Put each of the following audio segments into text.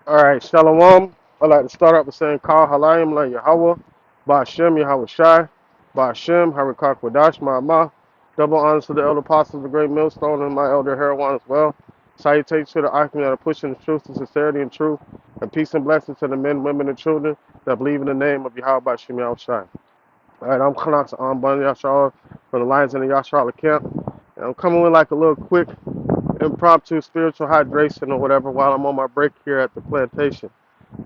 All right, Shalom. I'd like to start out by saying, Kal Halayim La Yahweh, Ba'ashem Yahweh Shai, Ba'ashem Harakak Wadash Ma'amah. Double honors to the elder apostles of the great millstone and my elder Heroin as well. Salutations to the Akim that are pushing the truth to sincerity and truth, and peace and blessings to the men, women, and children that believe in the name of Yahweh Ba'ashem Yahweh Shai. All right, I'm Khanat Bani Yashar from the Lions in the Yashar camp. And I'm coming with like a little quick impromptu spiritual hydration or whatever while I'm on my break here at the plantation.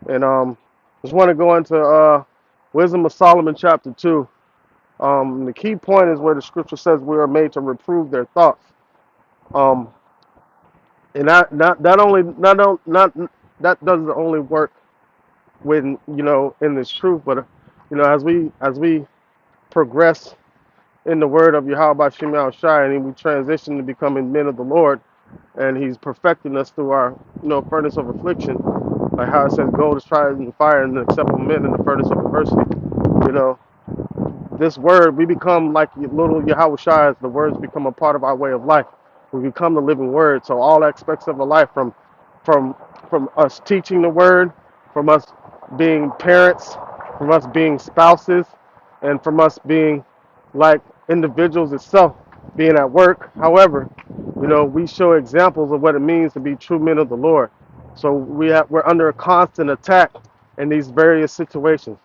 And just want to go into Wisdom of Solomon chapter 2. The key point is where the scripture says we are made to reprove their thoughts. Um, and that only not that doesn't only work when in this truth, but as we progress in the word of Yahweh Shema Shai, and we transition to becoming men of the Lord, and He's perfecting us through our furnace of affliction, like how it says gold is tried in the fire and the acceptable men in the furnace of adversity. You know, this word, we become like little Yahweh Shai as the words become a part of our way of life. We become the living word. So all aspects of our life, from from us teaching the word, from us being parents, from us being spouses, and from us being like individuals itself, being at work. However, we show examples of what it means to be true men of the Lord. So we're under a constant attack in these various situations.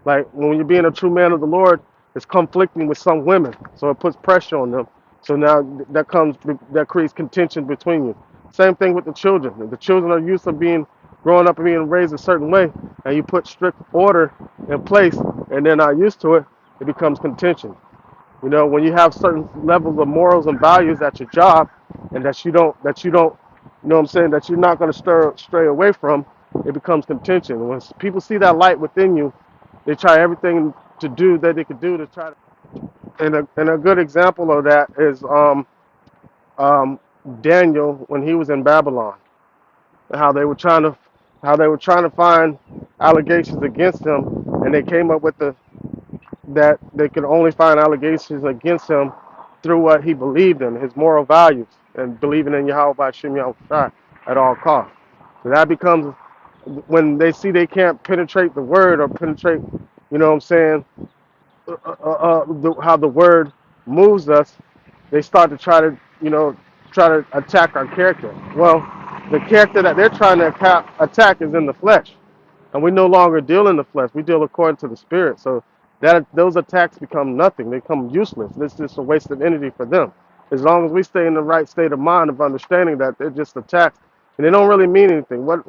Like when you're being a true man of the Lord, it's conflicting with some women, so it puts pressure on them. So now that creates contention between you. Same thing with the children. If the children are used to being growing up and being raised a certain way, and you put strict order in place, and they're not used to it, it becomes contention. When you have certain levels of morals and values at your job, and that you don't, what I'm saying, that you're not going to stray away from, it becomes contention. When people see that light within you, they try everything to do that they could do to try to. And a good example of that is um, Daniel when he was in Babylon, how they were trying to find allegations against him, and they came up with that they could only find allegations against him through what he believed in, his moral values, and believing in Yahweh by Shem Yahweh at all costs. So that becomes when they see they can't penetrate the word or penetrate, what I'm saying, how the word moves us, they start to try to attack our character. Well, the character that they're trying to attack is in the flesh, and we no longer deal in the flesh. We deal according to the spirit. So that those attacks become nothing. They become useless. It's just a waste of energy for them. As long as we stay in the right state of mind of understanding that they're just attacks and they don't really mean anything. What?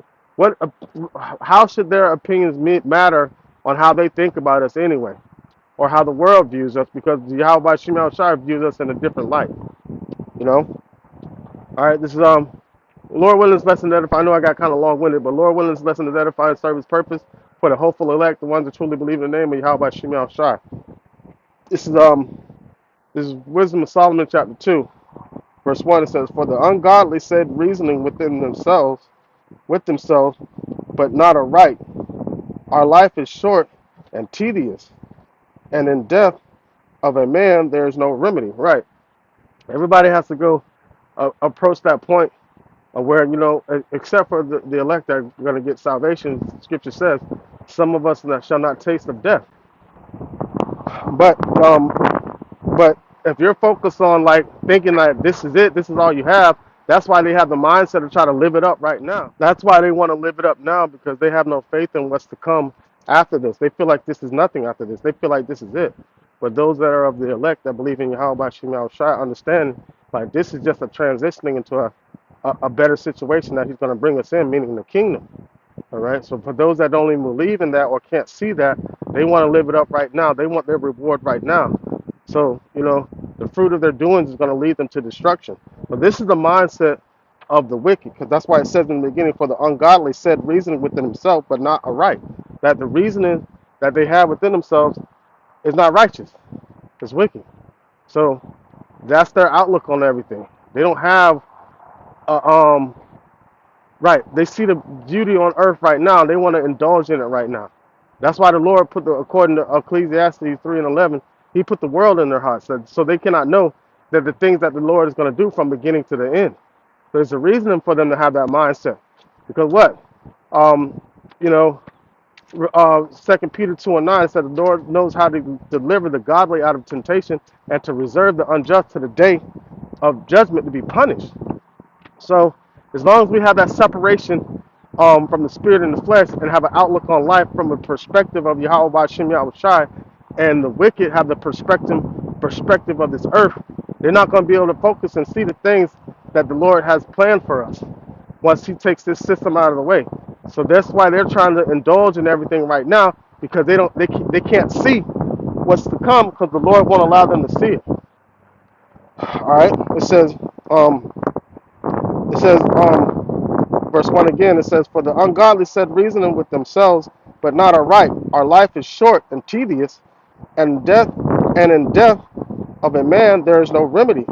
How should their opinions matter on how they think about us anyway, or how the world views us? Because Yahweh Shema Shai views us in a different light. You know. All right. This is Lord willing, this lesson to edify. I know I got kind of long-winded, but Lord willing, this lesson is edify and serve His purpose for the hopeful elect, the ones that truly believe in the name of Yahweh Shema Shai. This is Wisdom of Solomon chapter 2, verse 1. It says, "For the ungodly said reasoning with themselves, but not aright. Our life is short and tedious, and in death of a man there is no remedy." Right. Everybody has to go approach that point where except for the elect that are going to get salvation. Scripture says, "Some of us that shall not taste of death." But but if you're focused on like thinking like this is it, this is all you have, that's why they have the mindset to try to live it up right now. That's why they want to live it up now, because they have no faith in what's to come after this. They feel like this is nothing after this. They feel like this is it. But those that are of the elect that believe in Yahweh Shema Shai understand like this is just a transitioning into a better situation that He's going to bring us in, meaning the kingdom. All right. So for those that don't even believe in that or can't see that, they want to live it up right now. They want their reward right now. So the fruit of their doings is going to lead them to destruction. But this is the mindset of the wicked, because that's why it says in the beginning, "For the ungodly said reasoning within himself, but not aright." That the reasoning that they have within themselves is not righteous. It's wicked. So that's their outlook on everything. They don't have a right. They see the beauty on earth right now. They want to indulge in it right now. That's why the Lord according to Ecclesiastes 3:11, He put the world in their hearts, so they cannot know that the things that the Lord is going to do from beginning to the end. There's a reason for them to have that mindset. Because what? Um, you know, 2 Peter 2 and 9 said the Lord knows how to deliver the godly out of temptation and to reserve the unjust to the day of judgment to be punished. So as long as we have that separation from the spirit and the flesh and have an outlook on life from a perspective of Yahweh Ba'Shem Yahweh Shai, and the wicked have the perspective of this earth, they're not going to be able to focus and see the things that the Lord has planned for us once He takes this system out of the way. So that's why they're trying to indulge in everything right now, because they can't see what's to come because the Lord won't allow them to see it. All right. Um, it says, verse 1 again, it says, "For the ungodly said reasoning with themselves, but not aright. Our life is short and tedious, and death and in death of a man there is no remedy.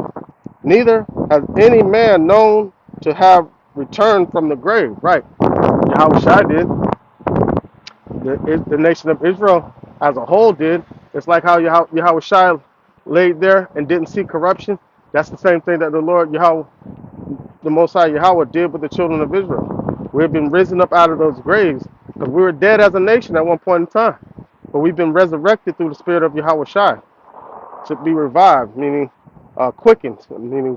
Neither has any man known to have returned from the grave." Right. Yahweh Shai did. The nation of Israel as a whole did. It's like how Yahweh Shai laid there and didn't see corruption. That's the same thing that the Lord Yahweh, the Most High Yahweh, did with the children of Israel. We've been risen up out of those graves because we were dead as a nation at one point in time. But we've been resurrected through the spirit of Yahweh Shai to be revived, meaning quickened, meaning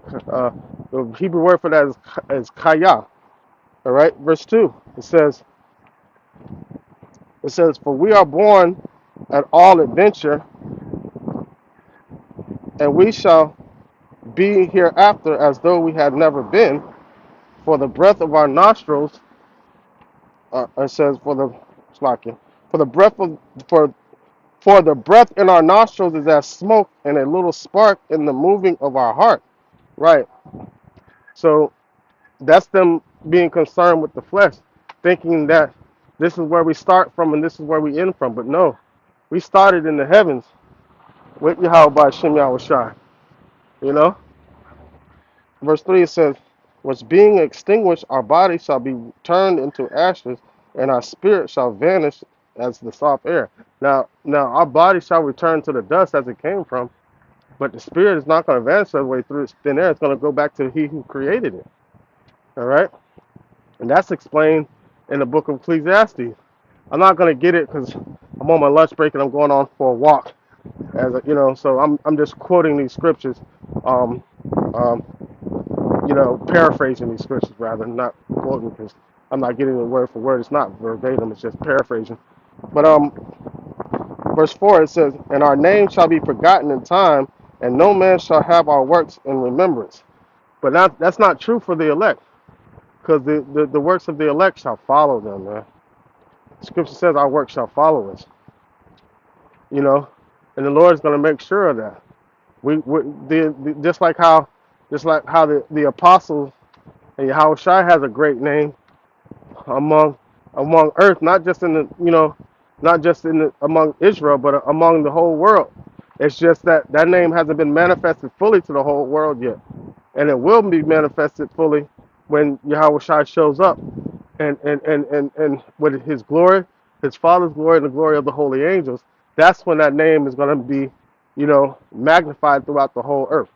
the Hebrew word for that is kaya. All right, verse 2, it says, "For we are born at all adventure, and we shall be hereafter as though we had never been. For the breath of our nostrils," it says, for the breath of for for the breath in our nostrils is as smoke, and a little spark in the moving of our heart. Right. So that's them being concerned with the flesh, thinking that this is where we start from and this is where we end from. But no, we started in the heavens with Yahweh by Shem Yahweh Shai. You know, verse 3, it says, "Which being extinguished, our body shall be turned into ashes, and our spirit shall vanish as the soft air." Now our body shall return to the dust as it came from, but the spirit is not going to vanish all the way through its thin air. It's going to go back to He who created it. All right, and that's explained in the book of Ecclesiastes. I'm not going to get it because I'm on my lunch break and I'm going on for a walk, so I'm just quoting these scriptures. Um, um, Paraphrasing these scriptures rather, not quoting, because I'm not getting it word for word. It's not verbatim, it's just paraphrasing. But verse 4, it says, "And our name shall be forgotten in time, and no man shall have our works in remembrance." But that's not true for the elect, because the works of the elect shall follow them, man. Scripture says our works shall follow us, you know, and the Lord is going to make sure of that. Just like how the apostles and Yahweh Shai has a great name among earth, not just in among Israel, but among the whole world. It's just that that name hasn't been manifested fully to the whole world yet, and it will be manifested fully when Yahweh Shai shows up, and with His glory, His Father's glory, and the glory of the holy angels. That's when that name is going to be, magnified throughout the whole earth.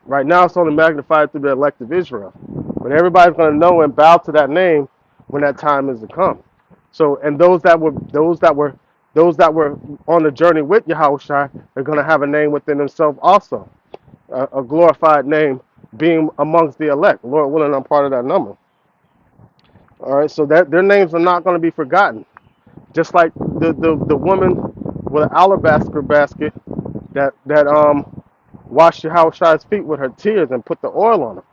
Right now, it's only magnified through the elect of Israel. But everybody's going to know and bow to that name when that time is to come. So, and those that were on the journey with Yahushua are going to have a name within themselves also, a glorified name, being amongst the elect. Lord willing, I'm part of that number. All right, so that their names are not going to be forgotten. Just like the woman with an alabaster basket that washed Yahushua's feet with her tears and put the oil on them.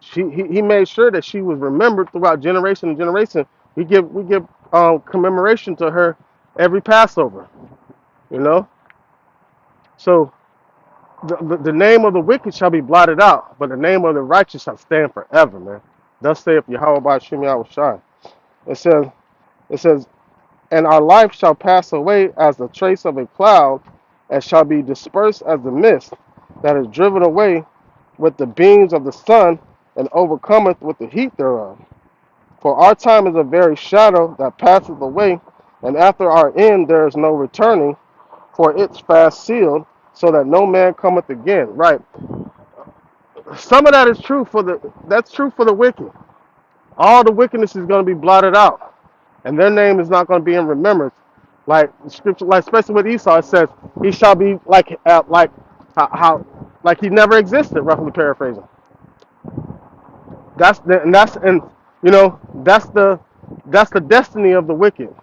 He made sure that she was remembered throughout generation and generation. We give commemoration to her every Passover, you know. So the name of the wicked shall be blotted out, but the name of the righteous shall stand forever, man. Thus saith Yahweh by Shem Yahweh Shai. It says, it says, "And our life shall pass away as the trace of a cloud, and shall be dispersed as the mist that is driven away with the beams of the sun, and overcometh with the heat thereof. For our time is a very shadow that passeth away, and after our end there is no returning, for it's fast sealed, so that no man cometh again." Right. Some of that is true that's true for the wicked. All the wickedness is going to be blotted out. and their name is not going to be in remembrance. Like scripture, like especially with Esau, it says he shall be like how like he never existed. Roughly paraphrasing. And you know that's the destiny of the wicked.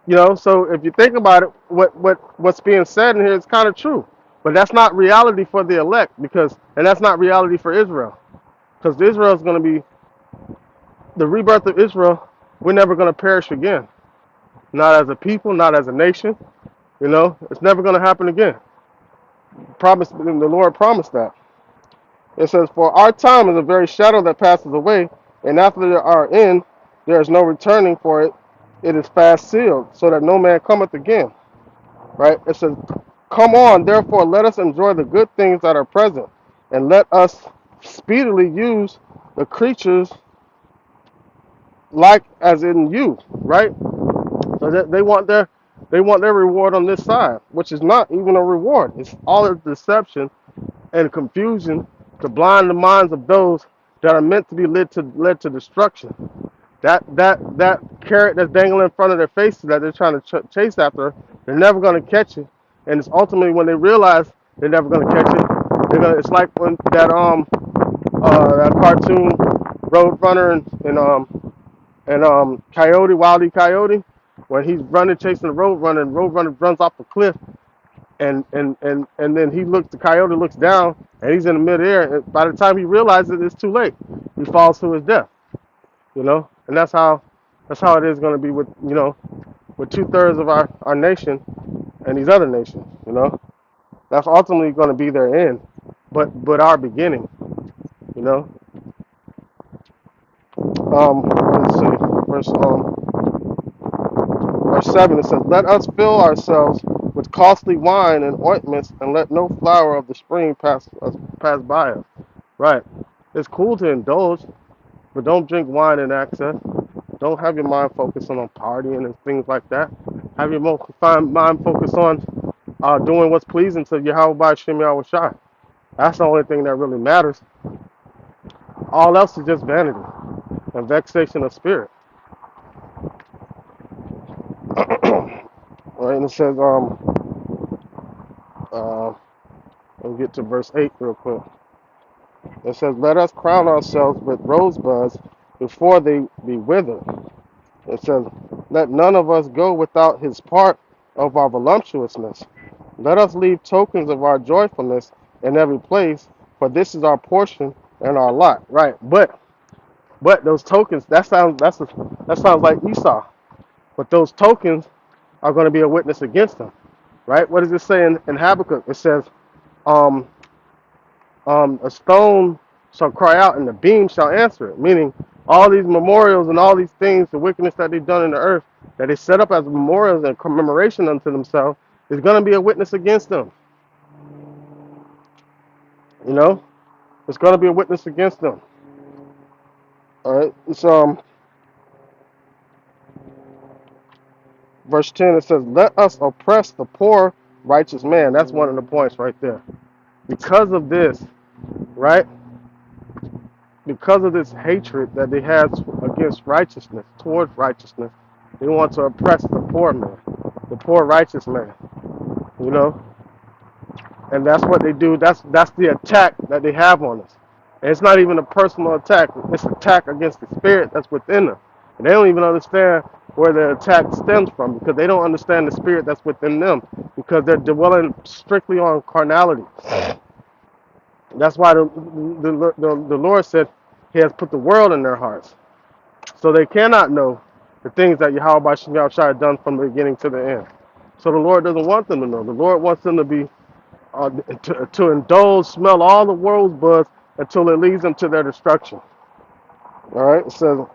You know, so if you think about it, what's being said in here is kind of true, but that's not reality for the elect and that's not reality for Israel, because Israel is going to be the rebirth of Israel. We're never going to perish again, not as a people, not as a nation. You know, it's never going to happen again. The Lord promised that. It says, "For our time is a very shadow that passes away, and after our end, there is no returning for it. It is fast sealed, so that no man cometh again." Right? It says, "Come on, therefore, let us enjoy the good things that are present, and let us speedily use the creatures like as in you." Right? So that they want their reward on this side, which is not even a reward. It's all a deception and confusion to blind the minds of those that are meant to be led to destruction. That carrot that's dangling in front of their faces that they're trying to chase after, they're never going to catch it. And it's ultimately when they realize they're never going to catch it, it's like when that cartoon Roadrunner and Coyote, Wildy Coyote, when he's running chasing the Roadrunner, and Roadrunner runs off a cliff, and then the coyote looks down, and he's in the midair, and by the time he realizes it, it's too late. He falls to his death. You know, and that's how it is going to be with, with 2/3 of our nation and these other nations. You know, that's ultimately going to be their end, but our beginning. You know, let's see, verse 7. It says, "Let us fill ourselves with costly wine and ointments, and let no flower of the spring pass by us." Right. It's cool to indulge, but don't drink wine in excess. Don't have your mind focused on partying and things like that. Have your mind focused on doing what's pleasing to Yahweh by Shem Yahweh Shai. That's the only thing that really matters. All else is just vanity and vexation of spirit. Right, and it says, uh, let me get to verse 8 real quick. It says, "Let us crown ourselves with rosebuds before they be withered." It says, "Let none of us go without his part of our voluptuousness. Let us leave tokens of our joyfulness in every place, for this is our portion and our lot." Right, but those tokens, that sounds like Esau. But those tokens are going to be a witness against them. Right? What does it say in Habakkuk? It says, um, "A stone shall cry out, and the beam shall answer it." Meaning, all these memorials and all these things, the wickedness that they've done in the earth, that they set up as memorials and commemoration unto themselves, is going to be a witness against them. You know, it's going to be a witness against them. All right. So, verse 10, it says, "Let us oppress the poor righteous man." That's one of the points right there. Because of this, right? Because of this hatred that they have against righteousness, towards righteousness, they want to oppress the poor man, the poor righteous man. You know, and that's what they do. That's the attack that they have on us. And it's not even a personal attack. It's an attack against the spirit that's within them. And they don't even understand where the attack stems from, because they don't understand the spirit that's within them, because they're dwelling strictly on carnality. That's why the Lord said He has put the world in their hearts, so they cannot know the things that Yahweh Bashim Yahushua had done from the beginning to the end. So the Lord doesn't want them to know. The Lord wants them to be to indulge, smell all the world's buds until it leads them to their destruction. All right. So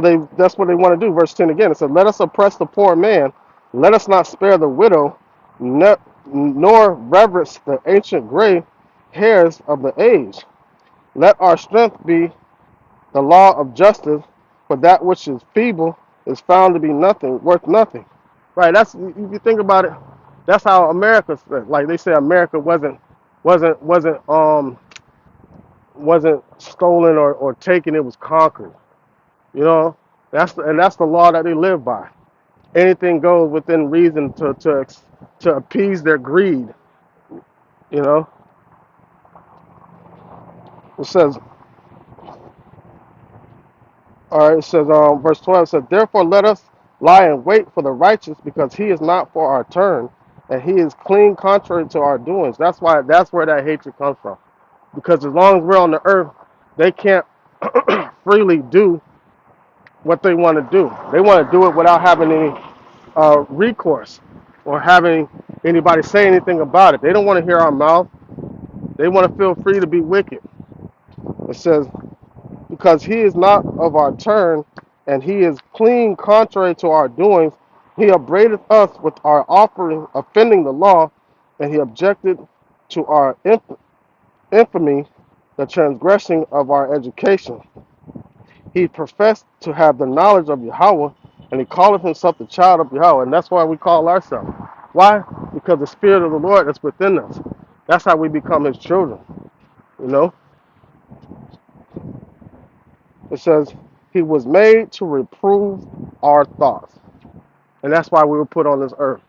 that's what they want to do. Verse 10 again. It says, "Let us oppress the poor man. Let us not spare the widow, nor reverence the ancient gray hairs of the age. Let our strength be the law of justice, for that which is feeble is found to be nothing, worth nothing." Right. That's, if you think about it, that's how America, like they say, America wasn't wasn't um wasn't stolen or taken. It was conquered. You know, That's the law that they live by. Anything goes within reason to appease their greed. You know, it says, all right, it says, verse 12 says, therefore let us lie in wait for the righteous, because he is not for our turn, and he is clean contrary to our doings. That's where that hatred comes from. Because as long as we're on the earth, they can't freely do what they want to do. They want to do it without having any recourse or having anybody say anything about it. They don't want to hear our mouth. They want to feel free to be wicked. It says, because he is not of our turn, and he is clean contrary to our doings, he upbraideth us with our offering, offending the law, and he objected to our infamy, the transgression of our education. He professed to have the knowledge of Yahweh, and he calleth himself the child of Yahweh, and that's why we call ourselves. Why? Because the Spirit of the Lord is within us. That's how we become his children. You know, it says, he was made to reprove our thoughts. And that's why we were put on this earth.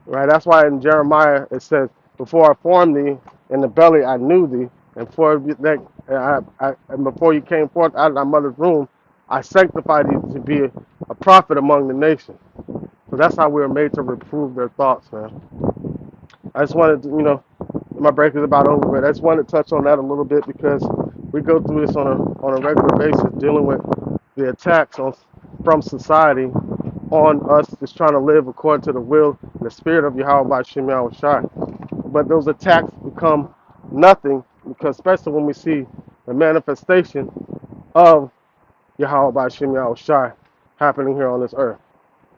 Right? That's why in Jeremiah it says, before I formed thee in the belly I knew thee, and and before you came forth out of thy mother's womb, I sanctified thee to be a prophet among the nations. So that's how we were made to reprove their thoughts, man. I just wanted to, my break is about over, but I just wanted to touch on that a little bit because we go through this on a regular basis, dealing with the attacks from society on us just trying to live according to the will and the spirit of Yahweh by Shem Shai. But those attacks become nothing because, especially when we see the manifestation of Yahweh by Shem Shai happening here on this earth.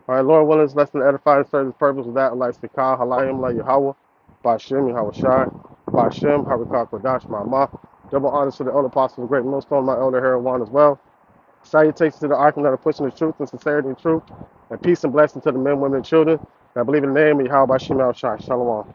All right, Lord willing, this lesson edify and serve the purpose of that, like Sikah, Halayim, La Yahweh, Bashem, Yahweh Shai, Bashem, Harikah, Kodash, Ma'amah. Double honors to the elder apostles of the great millstone, my elder Herawan as well. Salutations to the Arkham that are pushing the truth and sincerity and truth, and peace and blessing to the men, women, and children that believe in the name of Yahweh Bashem, Shai. Shalom.